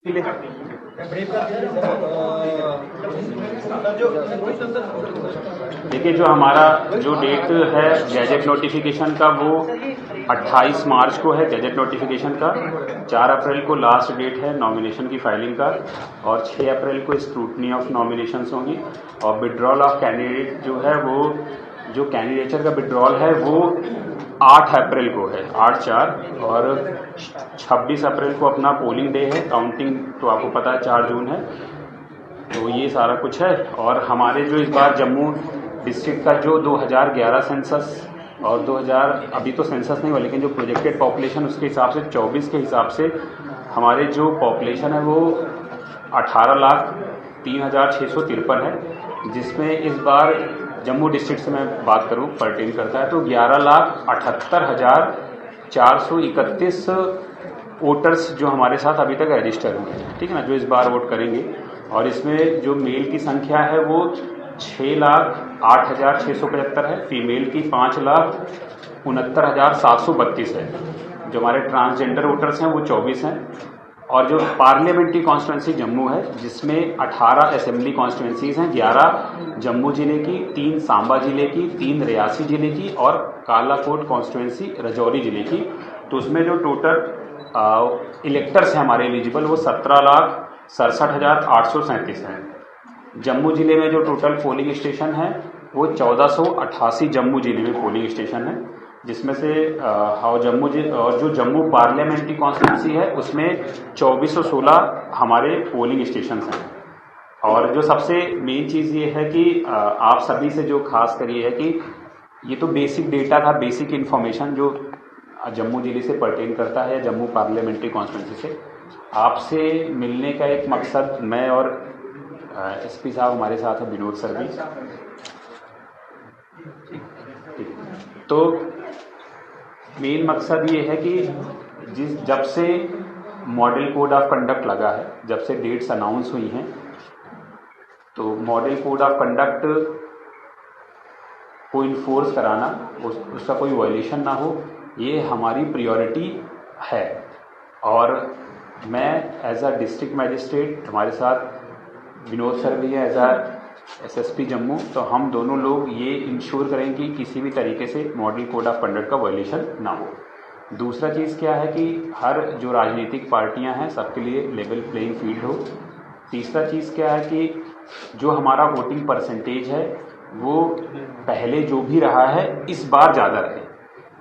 देखिए, जो हमारा जो डेट है गैजेट नोटिफिकेशन का वो 28 मार्च को है गैजेट नोटिफिकेशन का। 4 अप्रैल को लास्ट डेट है नॉमिनेशन की फाइलिंग का और 6 अप्रैल को स्क्रूटनी ऑफ नॉमिनेशंस होंगी और विड्रॉल ऑफ कैंडिडेट जो है वो जो कैंडिडेचर का विड्रॉल है वो 8 अप्रैल को है, 8/4, और 26 अप्रैल को अपना पोलिंग डे है। काउंटिंग तो आपको पता है 4 जून है। तो ये सारा कुछ है। और हमारे जो इस बार जम्मू डिस्ट्रिक्ट का जो 2011 सेंसस और 2000 अभी तो सेंसस नहीं हुआ लेकिन जो प्रोजेक्टेड पॉपुलेशन उसके हिसाब से 24 के हिसाब से हमारे जो पॉपुलेशन है वो 18,03,653 है, जिसमें इस बार जम्मू डिस्ट्रिक्ट से मैं बात करूं पर्टेन करता है तो 11,78,431 वोटर्स जो हमारे साथ अभी तक रजिस्टर हुए हैं, ठीक है ना, जो इस बार वोट करेंगे। और इसमें जो मेल की संख्या है वो 6,08,675 है, फीमेल की 5,69,732 है। जो हमारे ट्रांसजेंडर वोटर्स हैं वो 24 हैं। और जो पार्लियामेंट्री कॉन्स्टिट्यूंसी जम्मू है जिसमें 18 असेंबली कॉन्स्टिट्यूंसीज हैं, 11 जम्मू जिले की, 3 सांबा जिले की, 3 रियासी जिले की और कालाकोट कॉन्स्टिट्यूंसी राजौरी जिले की। तो उसमें जो टोटल इलेक्टर्स हैं हमारे एलिजिबल वो 17,67,837 हैं। जम्मू जिले में जो टोटल पोलिंग स्टेशन है वो 1488 जम्मू जिले में पोलिंग स्टेशन है, जिसमें से और जो जम्मू पार्लियामेंट्री कॉन्स्टिट्यूंसी है उसमें 2416 हमारे पोलिंग स्टेशन हैं। और जो सबसे मेन चीज़ ये है कि आप सभी से जो खास कर ये है कि ये तो बेसिक डेटा था, बेसिक इन्फॉर्मेशन जो जम्मू जिले से पर्टेन करता है, जम्मू पार्लियामेंट्री कॉन्स्टिट्यूंसी से। आपसे मिलने का एक मकसद, मैं और एसपी साहब हमारे साथ है, विनोद सर भी, तो मेन मकसद ये है कि जब से मॉडल कोड ऑफ कंडक्ट लगा है, जब से डेट्स अनाउंस हुई हैं, तो मॉडल कोड ऑफ कंडक्ट को इन्फोर्स कराना, उसका कोई वायलेशन ना हो, ये हमारी प्रायोरिटी है। और मैं एज अ डिस्ट्रिक्ट मैजिस्ट्रेट, हमारे साथ विनोद सर भी है एज अ एसएसपी जम्मू, तो हम दोनों लोग ये इंश्योर करें कि किसी भी तरीके से मॉडल कोड ऑफ कंडक्ट का वायलेशन ना हो। दूसरा चीज़ क्या है कि हर जो राजनीतिक पार्टियां हैं सबके लिए लेवल प्लेइंग फील्ड हो। तीसरा चीज़ क्या है कि जो हमारा वोटिंग परसेंटेज है वो पहले जो भी रहा है इस बार ज़्यादा रहे।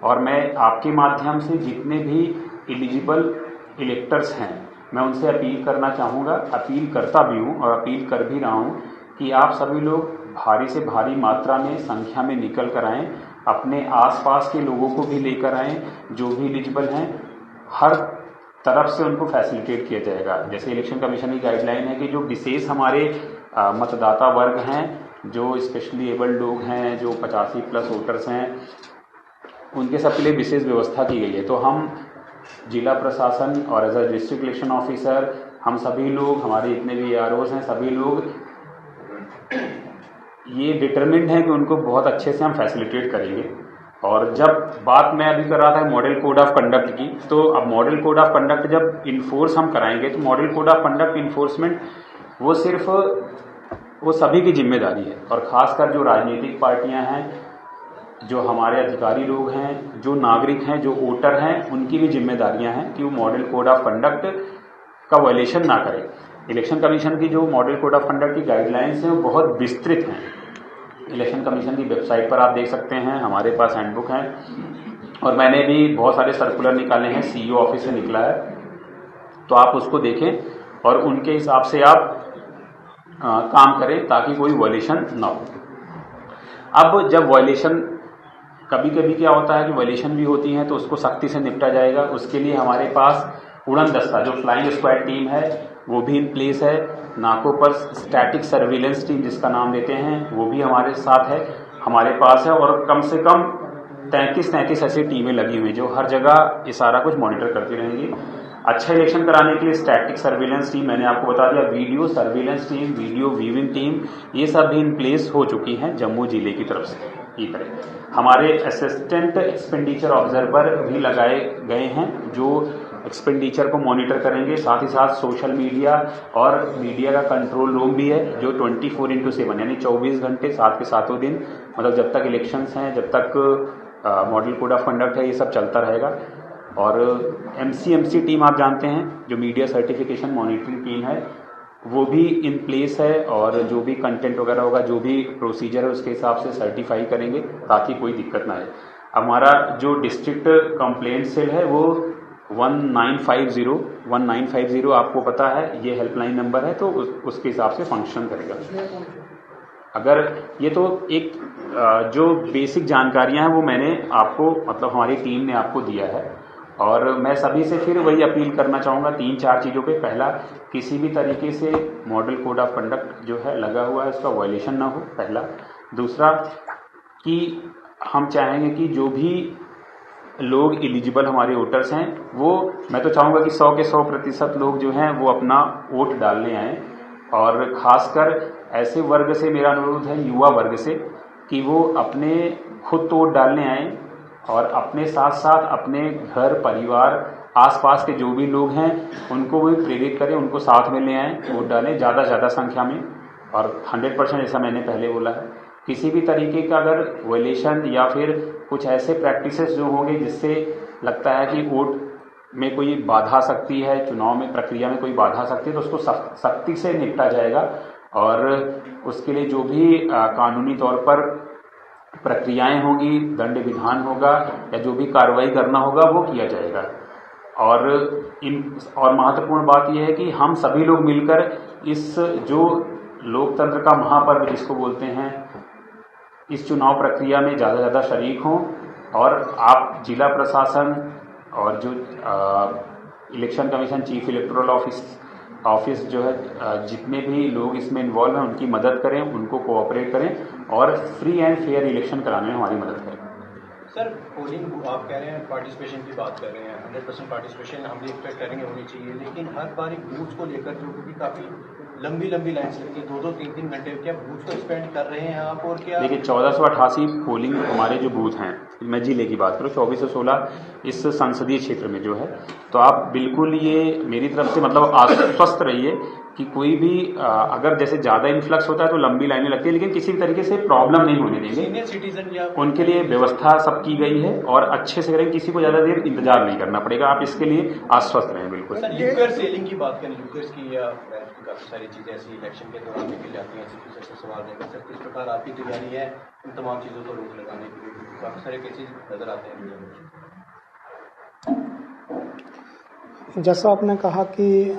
और मैं आपके माध्यम से जितने भी एलिजिबल इलेक्टर्स हैं मैं उनसे अपील करना चाहूँगा, अपील करता भी हूँ और अपील कर भी रहा हूँ कि आप सभी लोग भारी से भारी मात्रा में संख्या में निकल कर आएँ, अपने आसपास के लोगों को भी लेकर आएँ जो भी एलिजिबल हैं। हर तरफ से उनको फैसिलिटेट किया जाएगा। जैसे इलेक्शन कमीशन की गाइडलाइन है कि जो विशेष हमारे मतदाता वर्ग हैं, जो स्पेशली एबल्ड लोग हैं, जो 85+ वोटर्स हैं, उनके सबके लिए विशेष व्यवस्था की गई है। तो हम जिला प्रशासन और as a district election officer, हम सभी लोग, हमारे जितने भी AROs हैं, सभी लोग ये डिटरमिन्ड हैं कि उनको बहुत अच्छे से हम फैसिलिटेट करेंगे। और जब बात मैं अभी कर रहा था मॉडल कोड ऑफ कंडक्ट की, तो अब मॉडल कोड ऑफ कंडक्ट जब इन्फोर्स हम कराएंगे तो model code of conduct enforcement वो सिर्फ वो सभी की जिम्मेदारी है। और ख़ासकर जो राजनीतिक पार्टियां हैं, जो हमारे अधिकारी लोग हैं, जो नागरिक हैं, जो वोटर हैं, उनकी भी जिम्मेदारियां हैं कि वो मॉडल कोड ऑफ कंडक्ट का वायलेशन ना करें। इलेक्शन कमीशन की जो मॉडल कोड ऑफ कंडक्ट की गाइडलाइंस हैं वो बहुत विस्तृत हैं। इलेक्शन कमीशन की वेबसाइट पर आप देख सकते हैं, हमारे पास हैंडबुक हैं और मैंने भी बहुत सारे सर्कुलर निकाले हैं, CEO ऑफिस से निकला है, तो आप उसको देखें और उनके हिसाब से आप काम करें ताकि कोई वायलेशन ना हो। अब जब वायलेशन, कभी कभी क्या होता है कि वायलेशन भी होती हैं तो उसको सख्ती से निपटा जाएगा। उसके लिए हमारे पास उड़न दस्ता, जो फ्लाइंग स्क्वाड टीम है, वो भी इन प्लेस है। नाकों पर स्टैटिक सर्विलेंस टीम जिसका नाम देते हैं वो भी हमारे साथ है, हमारे पास है। और कम से कम 33 ऐसी टीमें लगी हुई जो हर जगह ये सारा कुछ मॉनिटर करती रहेंगी। अच्छा इलेक्शन कराने के लिए स्टैटिक सर्विलेंस टीम, मैंने आपको बता दिया, video surveillance team, video viewing team, ये सब भी इन प्लेस हो चुकी हैं जम्मू जिले की तरफ से। ये करें हमारे असिस्टेंट एक्सपेंडिचर ऑब्जर्वर भी लगाए गए हैं जो एक्सपेंडिचर को मॉनिटर करेंगे। साथ ही साथ सोशल मीडिया और मीडिया का कंट्रोल रूम भी है जो 24/7 यानी 24 घंटे 7 के 7 दिन, मतलब जब तक इलेक्शंस हैं, जब तक मॉडल कोड ऑफ कंडक्ट है, ये सब चलता रहेगा। और एमसीएमसी टीम आप जानते हैं जो मीडिया सर्टिफिकेशन मॉनिटरिंग टीम है, वो भी इन प्लेस है और जो भी कंटेंट वगैरह होगा, जो भी प्रोसीजर है उसके हिसाब से सर्टिफाई करेंगे ताकि कोई दिक्कत ना आए। हमारा जो डिस्ट्रिक्ट कंप्लेंट सेल है वो 1950 आपको पता है ये हेल्पलाइन नंबर है, तो उसके हिसाब से फंक्शन करेगा। अगर ये तो एक जो बेसिक जानकारियां हैं वो मैंने आपको, मतलब हमारी टीम ने आपको दिया है। और मैं सभी से फिर वही अपील करना चाहूँगा 3-4 चीज़ों पे। पहला, किसी भी तरीके से मॉडल कोड ऑफ कंडक्ट जो है लगा हुआ है उसका वायलेशन ना हो, पहला। दूसरा कि हम चाहेंगे कि जो भी लोग एलिजिबल हमारे वोटर्स हैं, वो मैं तो चाहूँगा कि 100 के 100% लोग जो हैं वो अपना वोट डालने आएँ। और ख़ासकर ऐसे वर्ग से मेरा अनुरोध है, युवा वर्ग से, कि वो अपने खुद तो वोट डालने आएँ और अपने साथ साथ अपने घर परिवार आसपास के जो भी लोग हैं उनको भी प्रेरित करें, उनको साथ में ले आएँ, वोट डालें ज़्यादा से ज़्यादा संख्या में। और 100% जैसा मैंने पहले बोला है, किसी भी तरीके का अगर वायलेशन या फिर कुछ ऐसे प्रैक्टिसेस जो होंगे जिससे लगता है कि वोट में कोई बाधा आ सकती है, चुनाव में प्रक्रिया में कोई बाधा आ सकती है, तो उसको सख्ती से निपटा जाएगा। और उसके लिए जो भी कानूनी तौर पर प्रक्रियाएं होंगी, दंड विधान होगा या जो भी कार्रवाई करना होगा वो किया जाएगा। और महत्वपूर्ण बात यह है कि हम सभी लोग मिलकर इस जो लोकतंत्र का महापर्व जिसको बोलते हैं, इस चुनाव प्रक्रिया में ज़्यादा से ज़्यादा शरीक हों। और आप जिला प्रशासन और जो election commission, chief electoral office जो है, जितने भी लोग इसमें इन्वॉल्व हैं उनकी मदद करें, उनको कोऑपरेट करें और फ्री एंड फेयर इलेक्शन कराने में हमारी मदद करें। सर, पोलिंग आप कह रहे हैं, पार्टिसिपेशन की बात कर रहे हैं, 100% पार्टिसिपेशन हम भी एक्सपेक्ट करेंगे होनी चाहिए, लेकिन हर बार बूथ को लेकर जो क्योंकि काफ़ी लंबी लाइन्स लगती है, 2-2, 3-3 घंटे, क्या बूथ को एक्सपेंड कर रहे हैं आप? और क्या देखिए 1488 पोलिंग हमारे जो बूथ हैं, मैं जिले की बात करूँ, 2416 इस संसदीय क्षेत्र में जो है, तो आप बिल्कुल ये मेरी तरफ से मतलब आश्वस्त रहिए कि कोई भी अगर जैसे ज़्यादा इन्फ्लक्स होता है तो लंबी लाइनें लगती है, लेकिन किसी भी तरीके से प्रॉब्लम नहीं होने देंगे। सीनियर सिटीजन या उनके लिए व्यवस्था सब की गई है और अच्छे से करेंगे, किसी को ज़्यादा देर इंतजार नहीं करना पड़ेगा, आप इसके लिए आश्वस्त रहें। बिल्कुल सर, यूकर सेलिंग की बात करें, यूकर्स की या काफ़ी सारी चीज़ें ऐसी इलेक्शन के दौरान निकल जाती हैं, ऐसे से सवाल नहीं कर सकते, इस प्रकार आपकी तैयारी है इन तमाम चीज़ों को रोक लगाने के लिए? काफ़ी सारे केसेज नजर आते हैं। जैसा आपने कहा कि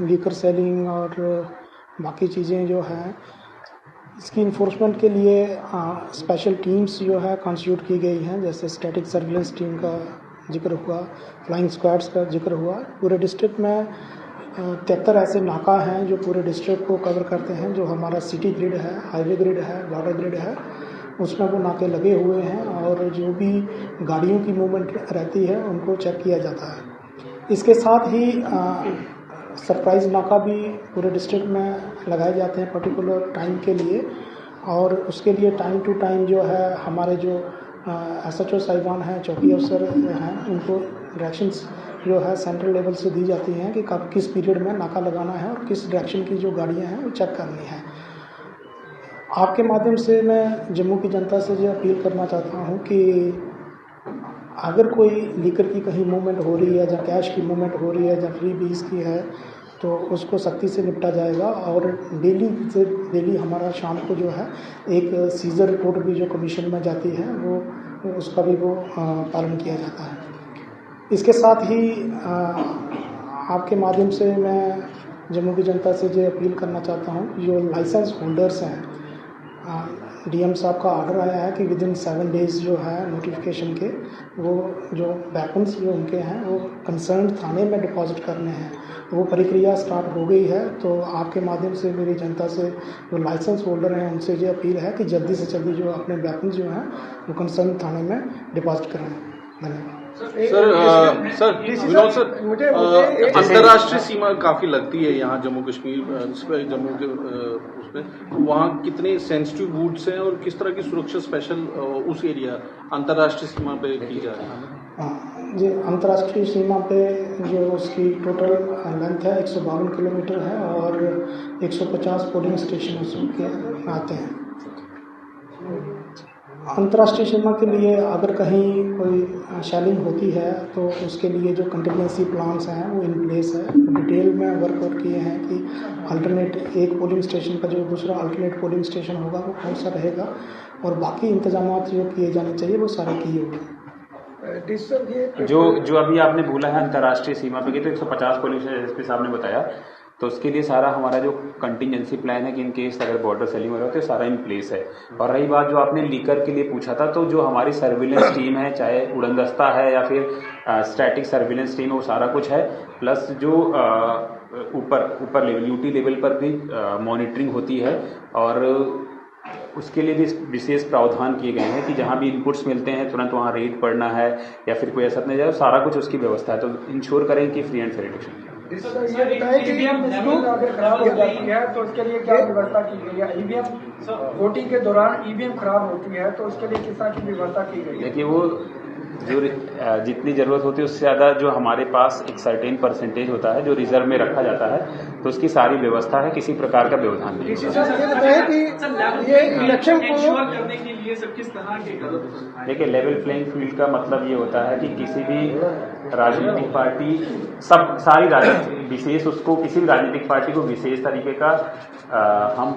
लीकर सेलिंग और बाकी चीज़ें जो हैं, इसकी इन्फोर्समेंट के लिए स्पेशल टीम्स जो है कॉन्स्टिट्यूट की गई हैं। जैसे स्टैटिक सर्विलेंस टीम का जिक्र हुआ, फ्लाइंग स्क्वाड्स का जिक्र हुआ। पूरे डिस्ट्रिक्ट में 73 ऐसे नाका हैं जो पूरे डिस्ट्रिक्ट को कवर करते हैं। जो हमारा सिटी ग्रिड है, हाईवे ग्रिड है, बॉर्डर ग्रिड है, उसमें वो नाके लगे हुए हैं और जो भी गाड़ियों की मूवमेंट रहती है उनको चेक किया जाता है। इसके साथ ही सरप्राइज नाका भी पूरे डिस्ट्रिक्ट में लगाए जाते हैं पर्टिकुलर टाइम के लिए, और उसके लिए टाइम टू टाइम जो है हमारे जो SHO साहिबान हैं, चौकी अफसर हैं, उनको डायरेक्शंस जो है सेंट्रल लेवल से दी जाती हैं कि कब किस पीरियड में नाका लगाना है और किस डायरेक्शन की जो गाड़ियां हैं वो चेक करनी है। आपके माध्यम से मैं जम्मू की जनता से ये अपील करना चाहता हूँ कि अगर कोई लीकर की कहीं मूवमेंट हो रही है, या कैश की मूवमेंट हो रही है, या फ्री बीज की है, तो उसको सख्ती से निपटा जाएगा। और डेली हमारा शाम को जो है एक सीजर रिपोर्ट भी जो कमीशन में जाती है वो उसका भी वो पालन किया जाता है। इसके साथ ही आपके माध्यम से मैं जम्मू की जनता से ये अपील करना चाहता हूँ, जो लाइसेंस होल्डर्स हैं, DM साहब का ऑर्डर आया है कि विदिन 7 डेज़ जो है नोटिफिकेशन के, वो जो वेपन्स जो उनके हैं वो कंसर्न थाने में डिपॉजिट करने हैं। वो प्रक्रिया स्टार्ट हो गई है। तो आपके माध्यम से मेरी जनता से जो लाइसेंस होल्डर हैं उनसे ये अपील है कि जल्दी से जल्दी जो अपने वेपन्स जो हैं वो कंसर्न थाने में डिपॉजिट करें। धन्यवाद। सर विनोद सर, मुझे अंतर्राष्ट्रीय सीमा काफ़ी लगती है यहाँ जम्मू कश्मीर, जम्मू के उसमें, तो वहाँ कितने सेंसिटिव बूथ्स हैं और किस तरह की सुरक्षा स्पेशल उस एरिया अंतर्राष्ट्रीय सीमा पे की जा रही है? जी, अंतर्राष्ट्रीय सीमा पे जो उसकी टोटल लेंथ है 152 किलोमीटर है और 150 पोलिंग स्टेशन उसके आते हैं। अंतर्राष्ट्रीय सीमा के लिए अगर कहीं कोई शेलिंग होती है तो उसके लिए जो कंटिजेंसी प्लान्स हैं वो इन प्लेस है। डिटेल में वर्कआउट किए हैं कि अल्टरनेट एक पोलिंग स्टेशन का जो दूसरा अल्टरनेट पोलिंग स्टेशन होगा वो कौन सा रहेगा और बाकी इंतजाम जो किए जाने चाहिए वो सारे किए हुए हैं। जो अभी आपने बोला है अंतर्राष्ट्रीय सीमा पे तो 150 पोलिंग स्टेशन एसपी साहब ने बताया, तो उसके लिए सारा हमारा जो कंटिजेंसी प्लान है कि इन केस अगर बॉर्डर सेलिंग हो रहा है तो सारा इन प्लेस है। और रही बात जो आपने लीकर के लिए पूछा था, तो जो हमारी सर्विलेंस टीम है, चाहे उड़नदस्ता है या फिर स्टैटिक सर्विलेंस टीम है, वो सारा कुछ है। प्लस जो ऊपर लेवल यूटी लेवल पर भी मॉनिटरिंग होती है और उसके लिए भी विशेष प्रावधान किए गए हैं कि जहाँ भी इनपुट्स मिलते हैं तुरंत वहाँ रेड पड़ना है या फिर कोई ऐसा नहीं जाए, सारा कुछ उसकी व्यवस्था है। तो इंश्योर करें कि फ्री एंड फेयर इलेक्शन। ये बताएं कि अगर खराब हो जाती है तो उसके लिए क्या व्यवस्था की गई है? ईवीएम वोटिंग के दौरान ईवीएम खराब होती है तो उसके लिए किस तरह की व्यवस्था की गई है? देखिए, वो जो जितनी ज़रूरत होती है उससे ज़्यादा जो हमारे पास एक सर्टेन परसेंटेज होता है जो रिजर्व में रखा जाता है, तो उसकी सारी व्यवस्था है, किसी प्रकार का व्यवधान नहीं। ये बताएं कि ये इलेक्शन को करने के लिए सब किस तरह के कदम उठाए? देखिए, लेवल प्लेइंग फील्ड का मतलब ये होता है कि किसी भी राजनीतिक पार्टी सारी राजनीतिक विशेष उसको किसी भी राजनीतिक पार्टी को विशेष तरीके का हम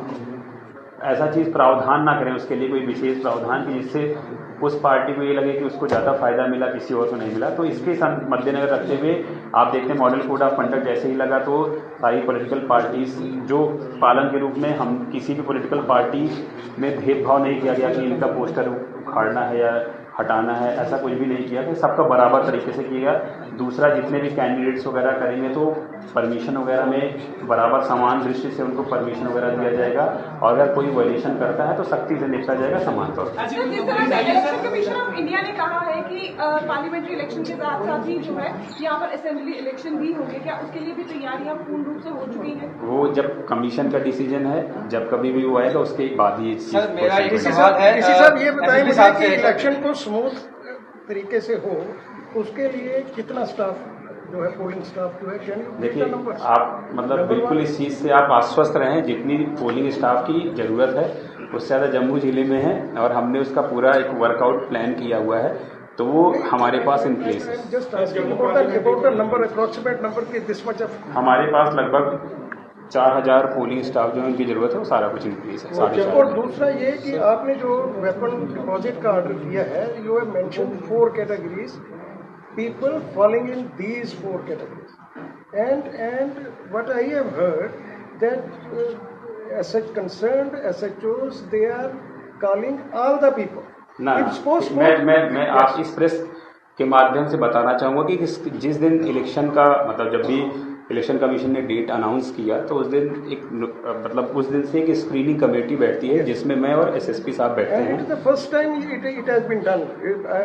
ऐसा चीज़ प्रावधान ना करें, उसके लिए कोई विशेष प्रावधान कि जिससे उस पार्टी को ये लगे कि उसको ज़्यादा फायदा मिला, किसी और को नहीं मिला। तो इसके मद्देनजर रखते हुए आप देखते हैं मॉडल कोड ऑफ कंडक्ट जैसे ही लगा तो सारी पॉलिटिकल पार्टीज जो पालन के रूप में हम किसी भी पॉलिटिकल पार्टी में भेदभाव नहीं किया गया कि इनका पोस्टर उखाड़ना है या हटाना है, ऐसा कुछ भी नहीं किया कि सबका बराबर तरीके से किया। दूसरा, जितने भी कैंडिडेट्स वगैरह करेंगे तो परमिशन वगैरह में बराबर समान दृष्टि से उनको परमिशन वगैरह दिया जाएगा और अगर कोई वायलेशन करता है तो सख्ती से निपटा जाएगा समान तौर पर। जिस तरह इलेक्शन कमीशन ऑफ इंडिया ने कहा है कि पार्लियामेंट्री इलेक्शन के साथ साथ ही जो है यहाँ पर असेंबली इलेक्शन भी होंगे, क्या उसके लिए भी तैयारियां पूर्ण रूप से हो चुकी हैं? वो जब कमीशन का डिसीजन है, जब कभी भी वो आएगा उसके बाद ही सर, मेरा एक सवाल है, साहब ये बताएं मुझे कि इलेक्शन को स्मूथ तरीके से हो उसके लिए कितना स्टाफ जो है पोलिंग स्टाफ जो है? देखिए, आप मतलब बिल्कुल इस चीज़ से आप आश्वस्त रहें, जितनी पोलिंग स्टाफ की ज़रूरत है उससे ज़्यादा जम्मू जिले में है और हमने उसका पूरा एक वर्कआउट प्लान किया हुआ है, तो वो हमारे पास इन प्लेस है। हमारे पास लगभग 4000 पोलिंग स्टाफ जो है उनकी जरूरत है, वो सारा कुछ इन प्लेस है। और दूसरा ये कि आपने जो वेपन डिपॉजिट का ऑर्डर दिया है, you have mentioned 4 categories, people falling in these 4 categories, and what I have heard that as such concerned SHOs they are calling all the people. ना, मैं आप इस प्रेस के माध्यम से बताना चाहूँगा कि जिस दिन इलेक्शन का मतलब जब भी इलेक्शन कमीशन ने डेट अनाउंस किया तो उस दिन उस दिन से एक स्क्रीनिंग कमेटी बैठती है जिसमें मैं और एसएसपी साहब बैठते हैं। It is the first time it has been done,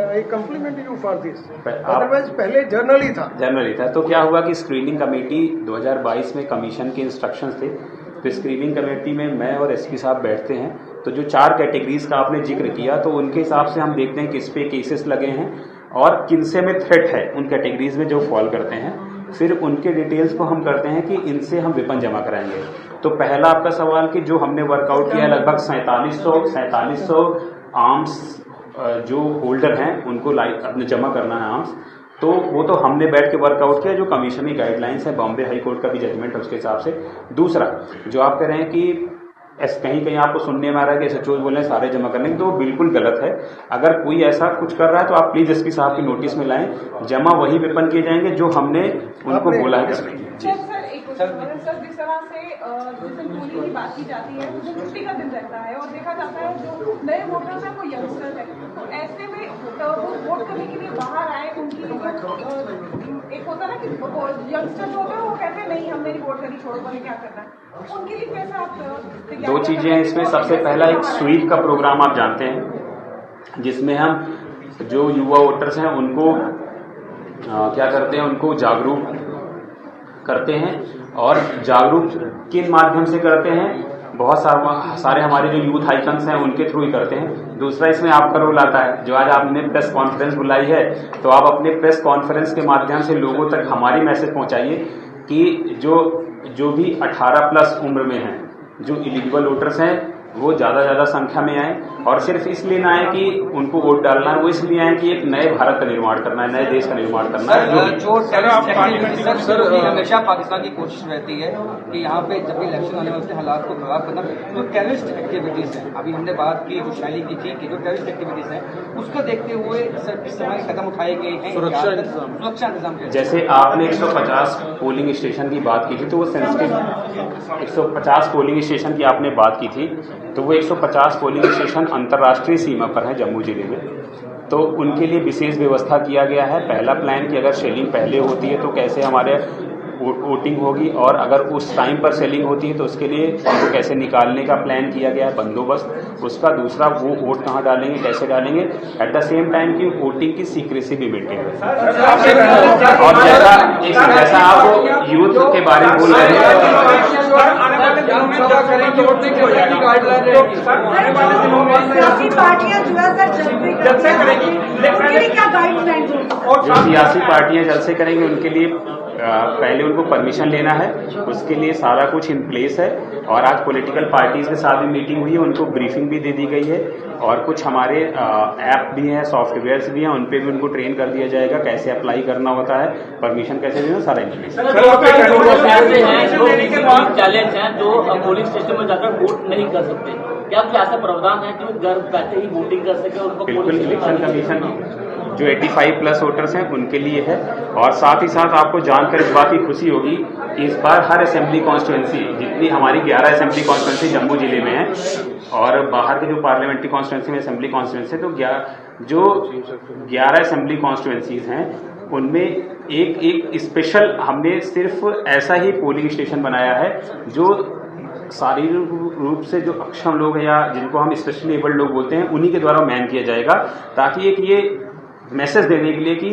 I compliment you for this, otherwise पहले जनरली था। तो क्या हुआ कि स्क्रीनिंग कमेटी 2022 में कमीशन के इंस्ट्रक्शंस थे, तो स्क्रीनिंग कमेटी में मैं और एसपी साहब बैठते हैं। तो जो 4 कैटेगरीज का आपने जिक्र किया तो उनके हिसाब से हम देखते हैं किस पे केसेस लगे हैं और किनसे में थ्रेट है उन कैटेगरीज में जो फॉल करते हैं, फिर उनके डिटेल्स को हम करते हैं कि इनसे हम वेपन जमा कराएंगे। तो पहला आपका सवाल कि जो हमने वर्कआउट किया लगभग 4700 आर्म्स जो होल्डर हैं उनको अपने जमा करना है आर्म्स, तो वो तो हमने बैठ के वर्कआउट किया, जो कमीशन की गाइडलाइंस है, बॉम्बे हाई कोर्ट का भी जजमेंट है उसके हिसाब से। दूसरा, जो आप कह रहे हैं कि कहीं आपको सुनने में आ रहा है कि एसएचओ बोल रहे हैं सारे जमा करने, तो बिल्कुल गलत है। अगर कोई ऐसा कुछ कर रहा है तो आप प्लीज एसपी साहब की नोटिस में लाएं, जमा वही वेपन किए जाएंगे जो हमने उनको बोला है करने की। सर, जिस तरह से जिस दिन पोलिंग की बात की जाती है उस दिन छुट्टी का दिन रहता है और देखा जाता है जो नए वोटर्स हैं वो यंगस्टर्स हैं, तो ऐसे में वो वोट करने के लिए बाहर आए, उनकी एक होता है ना कि यंगस्टर जो होते हैं वो कहते हैं नहीं हम मेरी वोट करनी छोड़ो, बने क्या करना है, उनके लिए कैसा आप 2 चीजें हैं इसमें। सबसे पहला एक स्वीप का प्रोग्राम आप जानते हैं जिसमें हम जो युवा वोटर्स हैं उनको क्या करते हैं, उनको जागरूक करते हैं। और जागरूक किन माध्यम से करते हैं बहुत सारे हमारे जो यूथ आइकन्स हैं उनके थ्रू ही करते हैं। दूसरा इसमें आपका रोल आता है, जो आज आपने प्रेस कॉन्फ्रेंस बुलाई है तो आप अपने प्रेस कॉन्फ्रेंस के माध्यम से लोगों तक हमारी मैसेज पहुंचाइए कि जो भी 18 प्लस उम्र में हैं, जो एलिजिबल वोटर्स हैं, वो ज़्यादा संख्या में आए और सिर्फ इसलिए ना आए कि उनको वोट डालना है, वो इसलिए आए कि एक नए भारत का निर्माण करना है, नए देश का निर्माण करना है। हमेशा पाकिस्तान की कोशिश रहती है कि यहाँ पे जब भी इलेक्शन आने वाले हालात को खराब करना, जो टेररिस्ट एक्टिविटीज हैं, अभी हमने बात की जो शैली की थी कि जो टेररिस्ट एक्टिविटीज हैं उसको देखते हुए इस समय कदम उठाए गए हैं, सुरक्षा इंतजाम। जैसे आपने 150 पोलिंग स्टेशन की बात की थी, तो वो सेंसिटिव 150 पोलिंग स्टेशन की आपने बात की थी, तो वो 150 पोलिंग स्टेशन अंतर्राष्ट्रीय सीमा पर है जम्मू जिले में, तो उनके लिए विशेष व्यवस्था किया गया है। पहला प्लान कि अगर शेलिंग पहले होती है तो कैसे हमारे वोटिंग होगी, और अगर उस टाइम पर सेलिंग होती है तो उसके लिए उनको कैसे निकालने का प्लान किया गया है, बंदोबस्त उसका। दूसरा, वो वोट कहाँ डालेंगे, कैसे डालेंगे, एट द सेम टाइम की वोटिंग की सीक्रेसी भी मेंटेन है। और जैसा आप यूथ के बारे में बोल रहे हैं, जो सियासी पार्टियां जलसे करेंगी उनके लिए पहले उनको परमिशन लेना है, उसके लिए सारा कुछ इन प्लेस है। और आज पॉलिटिकल पार्टीज के साथ भी मीटिंग हुई है, उनको ब्रीफिंग भी दे दी गई है, और कुछ हमारे ऐप भी हैं, सॉफ्टवेयर्स भी हैं, उन पे भी उनको ट्रेन कर दिया जाएगा कैसे अप्लाई करना होता है, परमिशन कैसे देना, सारा इन्फॉर्मेशन। चैलेंज है जो पोलिंग स्टेशन में जाकर वोट नहीं कर सकते, क्या ऐसा प्रावधान है कि वो घर बैठे ही वोटिंग कर सके? उनको बिल्कुल, इलेक्शन कमीशन जो 85 प्लस वोटर्स हैं उनके लिए है। और साथ ही साथ आपको जानकर इस बात की खुशी होगी कि इस बार हर असेंबली कॉन्स्टिट्यूंसी, जितनी हमारी 11 असेंबली कॉन्स्टिट्यूंसी जम्मू जिले में है, और बाहर के जो पार्लियामेंट्री कॉन्स्टिट्यूंसी में असेंबली कॉन्स्टिट्यूंसी, तो जो 11 असेंबली कॉन्स्टिट्यूंसीज हैं उनमें एक स्पेशल हमने सिर्फ ऐसा ही पोलिंग स्टेशन बनाया है जो शारीरिक रूप से जो अक्षम लोग हैं या जिनको हम स्पेशली एबल्ड लोग बोलते हैं, उन्हीं के द्वारा मैन किया जाएगा, ताकि एक ये मैसेज देने के लिए कि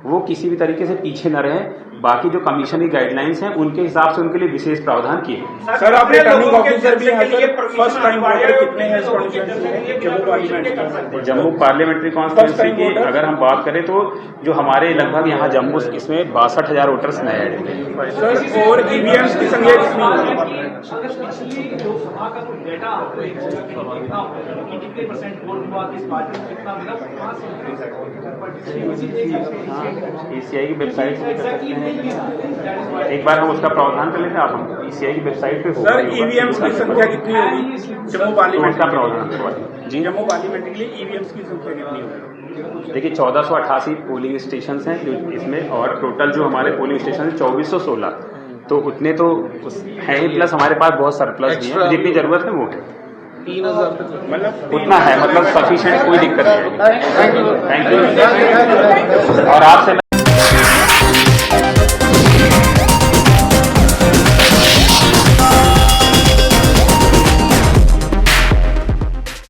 वो किसी भी तरीके से पीछे न रहें। बाकी जो कमीशन की गाइडलाइंस हैं उनके हिसाब से उनके लिए विशेष प्रावधान किए। सर, आप रिटर्निंग ऑफिसर भी हैं सर, फर्स्ट टाइम वोटर कितने हैं इस कॉन्स्टिट्यूंसी में? जम्मू पार्लियामेंट्री कॉन्स्टिट्यूंसी की अगर हम बात करें तो जो हमारे लगभग यहाँ जम्मू इसमें 62,000 वोटर्स नए ऐड हुए सर। और ईवीएम्स की संख्या कितनी होगी? लोकसभा का कोई डेटा आपको कितने परसेंट वोट हुआ, किस पार्टी में कितना मिला, ECI की वेबसाइट से कर सकते हैं। एक बार हम उसका प्रावधान कर लेते हैं, आप हम ECI की वेबसाइट पे सर ईवीएम्स की संख्या कितनी होगी जम्मू पार्लियामेंट का प्रावधान जी? जम्मू पार्लियामेंट के लिए ईवीएम्स की संख्या कितनी होगी? देखिए 1488 पोलिंग स्टेशन हैं जो इसमें, और टोटल जो हमारे पोलिंग स्टेशन है 2416, तो उतने तो हैं ही, प्लस हमारे पास बहुत सरप्लस भी है, जितनी जरूरत है वो है। 3000 मतलब उतना है, मतलब सफिशिएंट, कोई दिक्कत नहीं है। Thank you. और आपसे